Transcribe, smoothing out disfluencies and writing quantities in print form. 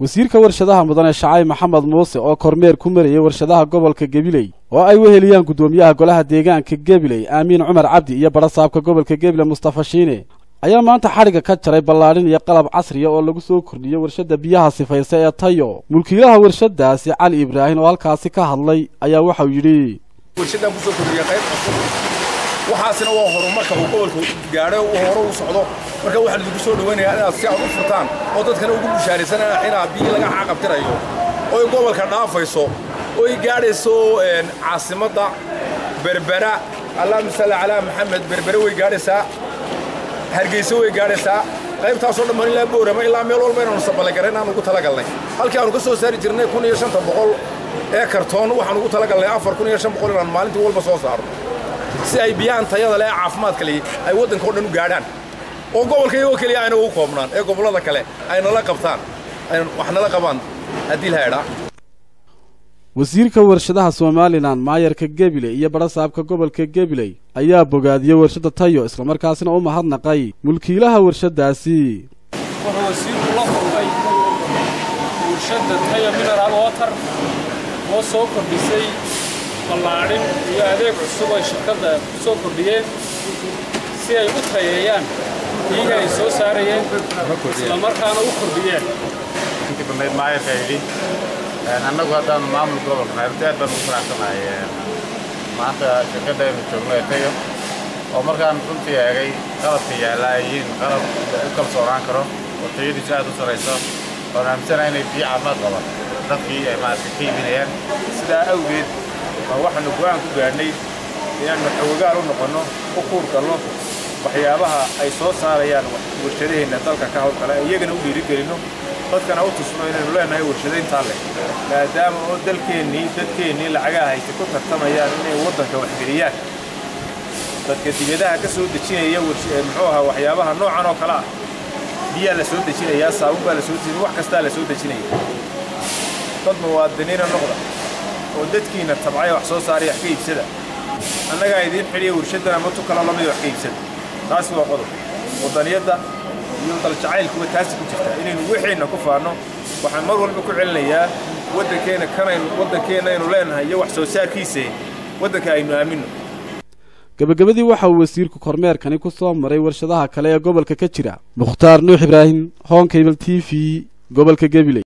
wasiirka warshadaha mudane Shacay Maxamed Muuse oo kormeer ku mariyay warshadaha gobolka Gabiley oo ay weheliyaan gudoomiyaha golaha deegaanka Gabiley Aamin Cumar Cabdi iyo barasaabka gobolka Gabiley Mustafa Shiine ayaa maanta xariga ka jaray ballaarin iyo qalab casri ah oo lagu soo kordhiyay warshada biyaha sifaysa ee Tayo. Mulkiilaha warshadaasi Cali Ibrahim oo halkaasi ka hadlay ayaa waxa uu yiri warshada ku soo kordhiyay qayb waxaasina waa horumarka uu gobolku gaaray oo hore u socdo marka waxa lagu soo dhaweynayaa inaad si aad u furtaan oo dadkana ugu bushaaraysanaa inaad biyo laga xaqabtirayo oo gobolka dhaafayso oo ay gaarayso caasimadda Berbera Allahumma salli ala Muhammad Berbera way gaaraysaa Hargeysa way gaaraysaa qaybtaas oo dhammaan ilaa Boorama ilaa meel walba inaan sabal gareyn aan ugu talagalnay halkii aan ka soo saari jirnay 1500 ee kartoon waxaan ugu talagalnay 4500 inaan maalintii walba soo saarno si ay biyaan tayada leh caafimaadka leh ay wadanka oo dhan u gaaraan oo gobolka iyo kaliya ayna ugu koobnaan ee gobolada kale ayna la qabtaan ayna waxna la qabaan hadii la heeraa wasiirka warshadaha Soomaaliland maayarka Gabiley iyo barasaabka gobolka Gabiley ayaa bogaadiyay warshada Tayo isla markaasina u mahadnaqay mulkiilaha warshadaasi wuxuu wasiirku la kulmay warshada Tayo mineral water oo soo kordhisay ballaarin iyo adeeg cusub oo shirkadda soo kordhiyeen si ay u tayeeyaan iyaga ay soo saarayeen isla markaana u kordhiyeen intii badan maayarka yiri annagu haddaan maamul gobolka Nairobi baan u faraxsanahay maanta shirkadda ay joogno Tayo oo markaan runtii eegay qalabka yaalaayin qalab u kala sooraan karo oo tayadiisa aad u sareyso oo aaminsan inay biyo caafimaad qabaan dadkii ay maarka qiiminayaan sidaa awgeed waxaanu go'aan ku gaarnay inaanu xoogaal u noqono oo kuur galno waxyaabaha ay soo saarayaan warshadaheena dalka ka hawlgala iyagana u dhiirigelino dadkana u tusno inaynu leenahay warshadaynta leh maadaama oo dadkeennii lacagaha ay ku tartamayaan inay wadanka wax geliyaan dadka dibadaha ka soo dejinaya muxuu ahaa waxyaabaha noocan oo kala biyaha la soo dejinaya saabuun baa la soo dejinaya wax kasta la soo dejinaya dad muwaadiniina noqda oo dadkiina tabcay wax soo saaraya wax ka iibsada annaga idin xiriyo warshadana ma tukala lamid wax ka iibsada taas waa qodob wadaniyada iyo dal jacaylku taas ku jirta inaynu wixiina ku faano waxaan mar walba ku celinayaa wadankeena inuu leenahay iyo wax soo saarkiisa wadanka aynu aamino gabagabadii waxa uu wasiirku kormeerkani ku soo maray warshadaha kale ee gobolka ka jira Mukhtaar Nuux Ibrahim Home Cable TV gobolka Gabiley.